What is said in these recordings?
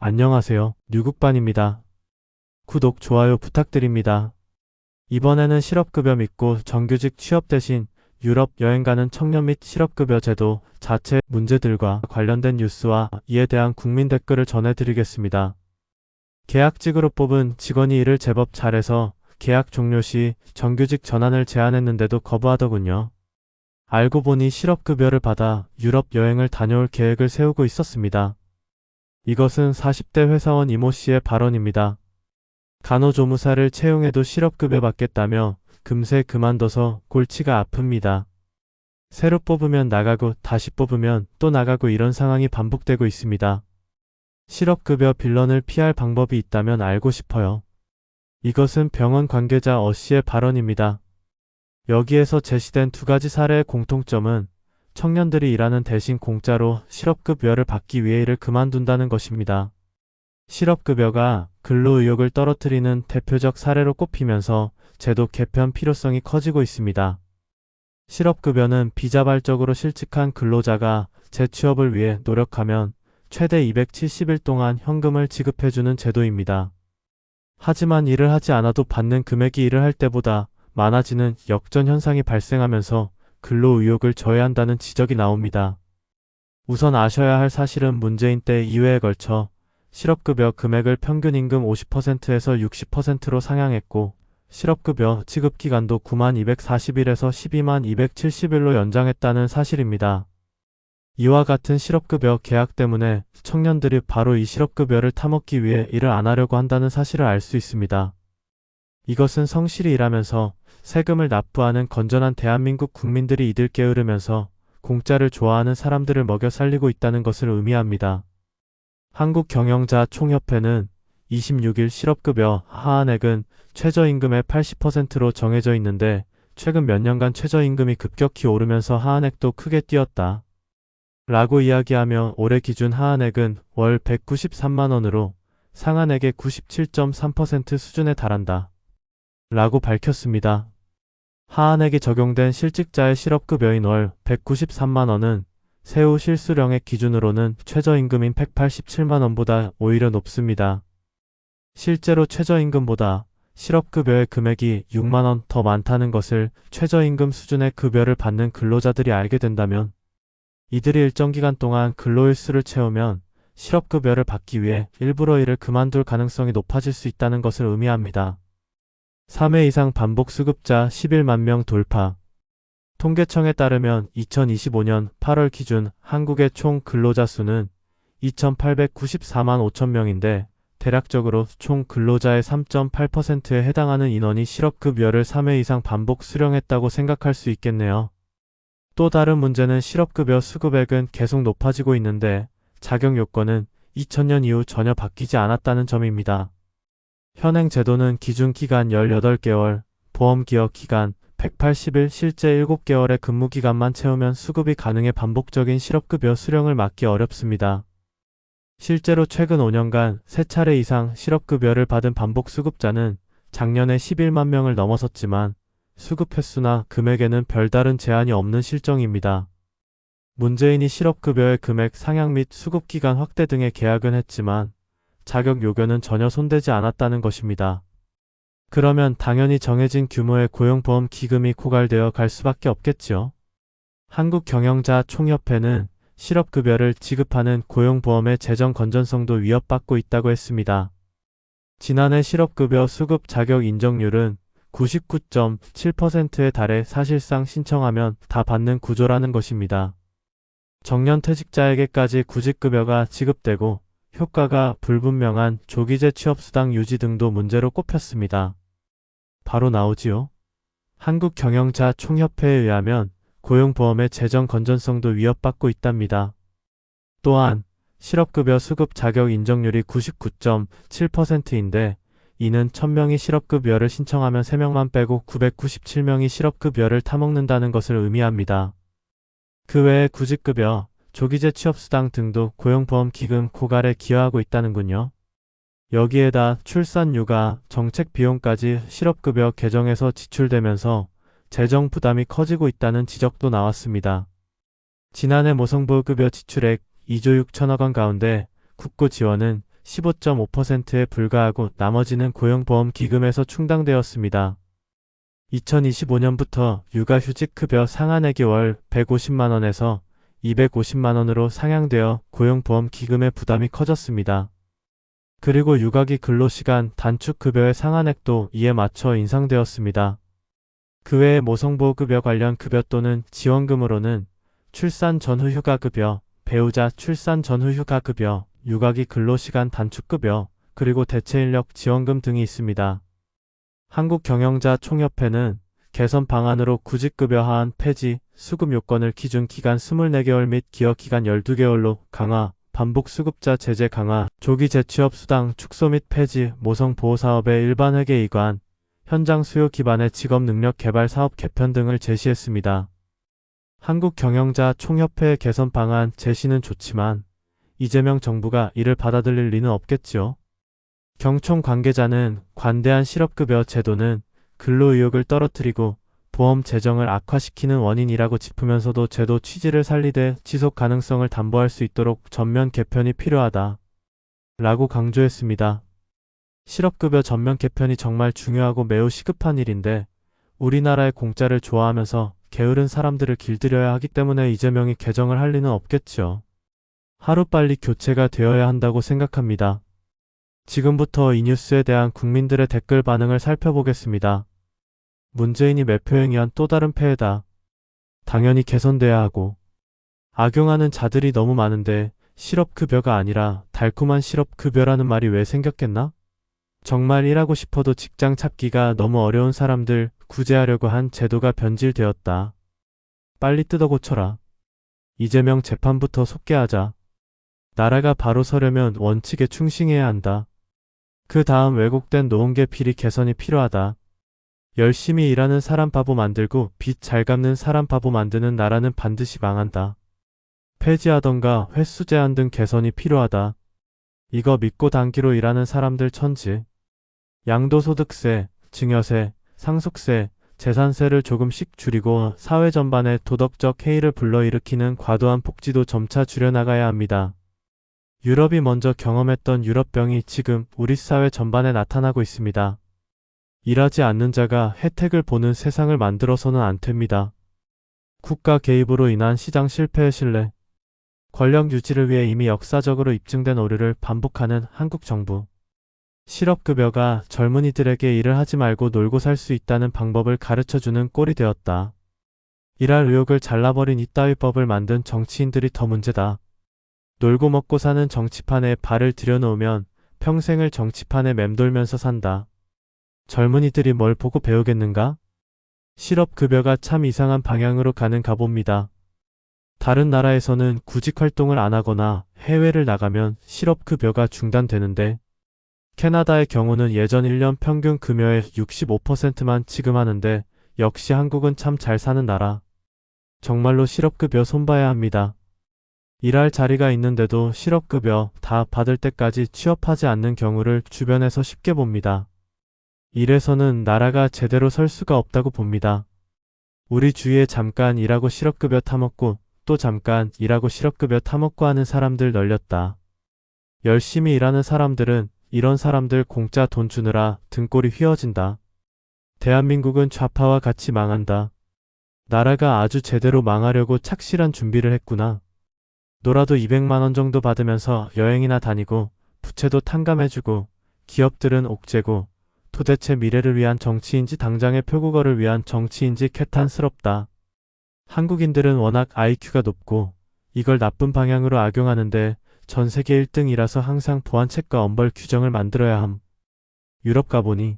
안녕하세요. 류국반입니다. 구독, 좋아요 부탁드립니다. 이번에는 실업급여 믿고 정규직 취업 대신 유럽 여행 가는 청년 및 실업급여 제도 자체 문제들과 관련된 뉴스와 이에 대한 국민 댓글을 전해드리겠습니다. 계약직으로 뽑은 직원이 일을 제법 잘해서 계약 종료 시 정규직 전환을 제안했는데도 거부하더군요. 알고 보니 실업급여를 받아 유럽 여행을 다녀올 계획을 세우고 있었습니다. 이것은 40대 회사원 이모 씨의 발언입니다. 간호조무사를 채용해도 실업급여 받겠다며 금세 그만둬서 골치가 아픕니다. 새로 뽑으면 나가고 다시 뽑으면 또 나가고 이런 상황이 반복되고 있습니다. 실업급여 빌런을 피할 방법이 있다면 알고 싶어요. 이것은 병원 관계자 씨의 발언입니다. 여기에서 제시된 두 가지 사례의 공통점은 청년들이 일하는 대신 공짜로 실업급여를 받기 위해 일을 그만둔다는 것입니다. 실업급여가 근로의욕을 떨어뜨리는 대표적 사례로 꼽히면서 제도 개편 필요성이 커지고 있습니다. 실업급여는 비자발적으로 실직한 근로자가 재취업을 위해 노력하면 최대 270일 동안 현금을 지급해주는 제도입니다. 하지만 일을 하지 않아도 받는 금액이 일을 할 때보다 많아지는 역전 현상이 발생하면서 근로의욕을 저해한다는 지적이 나옵니다. 우선 아셔야 할 사실은 문재인 때 2회에 걸쳐 실업급여 금액을 평균 임금 50%에서 60%로 상향했고 실업급여 지급기간도 9240일에서 12270일로 연장했다는 사실입니다. 이와 같은 실업급여 계약 때문에 청년들이 바로 이 실업급여를 타먹기 위해 일을 안 하려고 한다는 사실을 알 수 있습니다. 이것은 성실히 일하면서 세금을 납부하는 건전한 대한민국 국민들이 이들 게으르면서 공짜를 좋아하는 사람들을 먹여 살리고 있다는 것을 의미합니다. 한국경영자총협회는 26일 실업급여 하한액은 최저임금의 80%로 정해져 있는데 최근 몇 년간 최저임금이 급격히 오르면서 하한액도 크게 뛰었다. 라고 이야기하며 올해 기준 하한액은 월 193만원으로 상한액의 97.3% 수준에 달한다. 라고 밝혔습니다. 하한액이 적용된 실직자의 실업급여인 월 193만원은 세후 실수령액 기준으로는 최저임금인 187만원보다 오히려 높습니다. 실제로 최저임금보다 실업급여의 금액이 6만원 더 많다는 것을 최저임금 수준의 급여를 받는 근로자들이 알게 된다면 이들이 일정 기간 동안 근로일수를 채우면 실업급여를 받기 위해 일부러 일을 그만둘 가능성이 높아질 수 있다는 것을 의미합니다. 3회 이상 반복수급자 11만 명 돌파. 통계청에 따르면 2025년 8월 기준 한국의 총 근로자 수는 2894만 5천 명인데 대략적으로 총 근로자의 3.8%에 해당하는 인원이 실업급여를 3회 이상 반복 수령했다고 생각할 수 있겠네요. 또 다른 문제는 실업급여 수급액은 계속 높아지고 있는데 자격 요건은 2000년 이후 전혀 바뀌지 않았다는 점입니다. 현행 제도는 기준 기간 18개월, 보험기여 기간 180일, 실제 7개월의 근무기간만 채우면 수급이 가능해 반복적인 실업급여 수령을 막기 어렵습니다. 실제로 최근 5년간 3차례 이상 실업급여를 받은 반복수급자는 작년에 11만 명을 넘어섰지만 수급 횟수나 금액에는 별다른 제한이 없는 실정입니다. 문재인이 실업급여의 금액 상향 및 수급기간 확대 등의 계약은 했지만 자격 요건은 전혀 손대지 않았다는 것입니다. 그러면 당연히 정해진 규모의 고용보험 기금이 고갈되어 갈 수밖에 없겠지요. 한국경영자총협회는 실업급여를 지급하는 고용보험의 재정 건전성도 위협받고 있다고 했습니다. 지난해 실업급여 수급 자격 인정률은 99.7%에 달해 사실상 신청하면 다 받는 구조라는 것입니다. 정년퇴직자에게까지 구직급여가 지급되고 효과가 불분명한 조기재 취업수당 유지 등도 문제로 꼽혔습니다. 바로 나오지요. 한국경영자총협회에 의하면 고용보험의 재정 건전성도 위협받고 있답니다. 또한 실업급여 수급 자격 인정률이 99.7%인데 이는 1000명이 실업급여를 신청하면 3명만 빼고 997명이 실업급여를 타먹는다는 것을 의미합니다. 그 외에 구직급여, 조기재 취업수당 등도 고용보험 기금 고갈에 기여하고 있다는군요. 여기에다 출산, 육아, 정책 비용까지 실업급여 개정에서 지출되면서 재정 부담이 커지고 있다는 지적도 나왔습니다. 지난해 모성보호급여 지출액 2조 6천억 원 가운데 국고 지원은 15.5%에 불과하고 나머지는 고용보험기금에서 충당되었습니다. 2025년부터 육아휴직급여 상한액이 월 150만원에서 250만원으로 상향되어 고용보험기금의 부담이 커졌습니다. 그리고 육아기 근로시간 단축급여의 상한액도 이에 맞춰 인상되었습니다. 그 외에 모성보호급여 관련 급여 또는 지원금으로는 출산 전후 휴가급여, 배우자 출산 전후 휴가급여, 육아기 근로시간 단축급여, 그리고 대체인력 지원금 등이 있습니다. 한국경영자총협회는 개선 방안으로 구직급여 하한 폐지, 수급 요건을 기준 기간 24개월 및 기여 기간 12개월로 강화, 반복수급자 제재 강화, 조기 재취업 수당 축소 및 폐지, 모성보호사업의 일반 회계 이관, 현장 수요 기반의 직업능력 개발 사업 개편 등을 제시했습니다. 한국경영자총협회의 개선 방안 제시는 좋지만 이재명 정부가 이를 받아들일 리는 없겠지요. 경총 관계자는 관대한 실업급여 제도는 근로의욕을 떨어뜨리고 보험 재정을 악화시키는 원인이라고 짚으면서도 제도 취지를 살리되 지속 가능성을 담보할 수 있도록 전면 개편이 필요하다 라고 강조했습니다. 실업급여 전면 개편이 정말 중요하고 매우 시급한 일인데 우리나라의 공짜를 좋아하면서 게으른 사람들을 길들여야 하기 때문에 이재명이 개정을 할 리는 없겠죠. 하루빨리 교체가 되어야 한다고 생각합니다. 지금부터 이 뉴스에 대한 국민들의 댓글 반응을 살펴보겠습니다. 문재인이 매표 행위한 또 다른 폐해다. 당연히 개선돼야 하고. 악용하는 자들이 너무 많은데 실업급여가 아니라 달콤한 실업급여라는 말이 왜 생겼겠나? 정말 일하고 싶어도 직장 찾기가 너무 어려운 사람들 구제하려고 한 제도가 변질되었다. 빨리 뜯어 고쳐라. 이재명 재판부터 속개하자. 나라가 바로 서려면 원칙에 충실해야 한다. 그 다음 왜곡된 노원계 비리 개선이 필요하다. 열심히 일하는 사람 바보 만들고 빚 잘 갚는 사람 바보 만드는 나라는 반드시 망한다. 폐지하던가 횟수 제한 등 개선이 필요하다. 이거 믿고 단기로 일하는 사람들 천지. 양도소득세, 증여세, 상속세, 재산세를 조금씩 줄이고 사회 전반에 도덕적 해이를 불러일으키는 과도한 폭지도 점차 줄여나가야 합니다. 유럽이 먼저 경험했던 유럽병이 지금 우리 사회 전반에 나타나고 있습니다. 일하지 않는 자가 혜택을 보는 세상을 만들어서는 안 됩니다. 국가 개입으로 인한 시장 실패의 신뢰, 권력 유지를 위해 이미 역사적으로 입증된 오류를 반복하는 한국 정부. 실업급여가 젊은이들에게 일을 하지 말고 놀고 살 수 있다는 방법을 가르쳐주는 꼴이 되었다. 일할 의욕을 잘라버린 이따위 법을 만든 정치인들이 더 문제다. 놀고 먹고 사는 정치판에 발을 들여놓으면 평생을 정치판에 맴돌면서 산다. 젊은이들이 뭘 보고 배우겠는가? 실업급여가 참 이상한 방향으로 가는 가봅니다. 다른 나라에서는 구직활동을 안 하거나 해외를 나가면 실업급여가 중단되는데 캐나다의 경우는 예전 1년 평균 급여의 65%만 지급하는데 역시 한국은 참 잘 사는 나라. 정말로 실업급여 손봐야 합니다. 일할 자리가 있는데도 실업급여 다 받을 때까지 취업하지 않는 경우를 주변에서 쉽게 봅니다. 이래서는 나라가 제대로 설 수가 없다고 봅니다. 우리 주위에 잠깐 일하고 실업급여 타먹고 또 잠깐 일하고 실업급여 타먹고 하는 사람들 널렸다. 열심히 일하는 사람들은 이런 사람들 공짜 돈 주느라 등골이 휘어진다. 대한민국은 좌파와 같이 망한다. 나라가 아주 제대로 망하려고 착실한 준비를 했구나. 놀아도 200만원 정도 받으면서 여행이나 다니고 부채도 탕감해주고 기업들은 옥죄고 도대체 미래를 위한 정치인지 당장의 표국어를 위한 정치인지 개탄스럽다. 한국인들은 워낙 IQ가 높고 이걸 나쁜 방향으로 악용하는데 전 세계 1등이라서 항상 보안책과 엄벌 규정을 만들어야 함. 유럽 가보니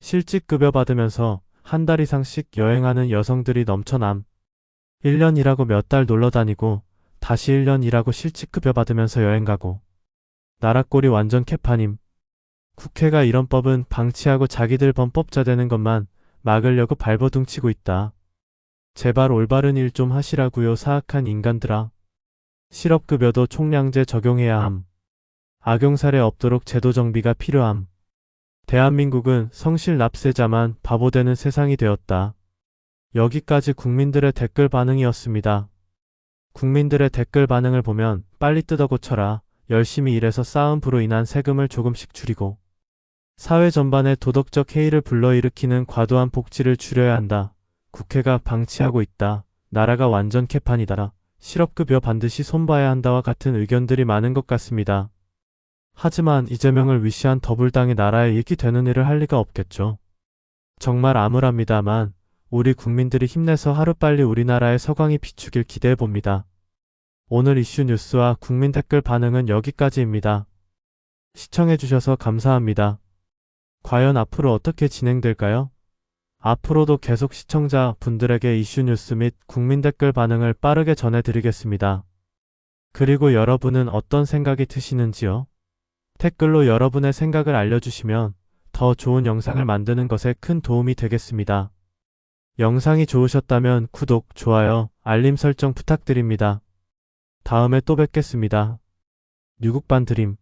실직급여 받으면서 한 달 이상씩 여행하는 여성들이 넘쳐남. 1년 일하고 몇 달 놀러 다니고 다시 1년 일하고 실직급여 받으면서 여행 가고. 나라 꼴이 완전 개판임. 국회가 이런 법은 방치하고 자기들 범법자 되는 것만 막으려고 발버둥치고 있다. 제발 올바른 일 좀 하시라고요 사악한 인간들아. 실업급여도 총량제 적용해야 함. 악용 사례 없도록 제도 정비가 필요함. 대한민국은 성실 납세자만 바보 되는 세상이 되었다. 여기까지 국민들의 댓글 반응이었습니다. 국민들의 댓글 반응을 보면 빨리 뜯어 고쳐라. 열심히 일해서 쌓은 부로 인한 세금을 조금씩 줄이고 사회 전반에 도덕적 해이를 불러일으키는 과도한 복지를 줄여야 한다. 국회가 방치하고 있다. 나라가 완전 개판이다. 실업급여 반드시 손봐야 한다와 같은 의견들이 많은 것 같습니다. 하지만 이재명을 위시한 더불당이 나라에 이익이 되는 일을 할 리가 없겠죠. 정말 암울합니다만 우리 국민들이 힘내서 하루빨리 우리나라의 서광이 비추길 기대해봅니다. 오늘 이슈 뉴스와 국민 댓글 반응은 여기까지입니다. 시청해주셔서 감사합니다. 과연 앞으로 어떻게 진행될까요? 앞으로도 계속 시청자 분들에게 이슈 뉴스 및 국민 댓글 반응을 빠르게 전해드리겠습니다. 그리고 여러분은 어떤 생각이 드시는지요? 댓글로 여러분의 생각을 알려주시면 더 좋은 영상을 만드는 것에 큰 도움이 되겠습니다. 영상이 좋으셨다면 구독, 좋아요, 알림 설정 부탁드립니다. 다음에 또 뵙겠습니다. 뉴국반 드림.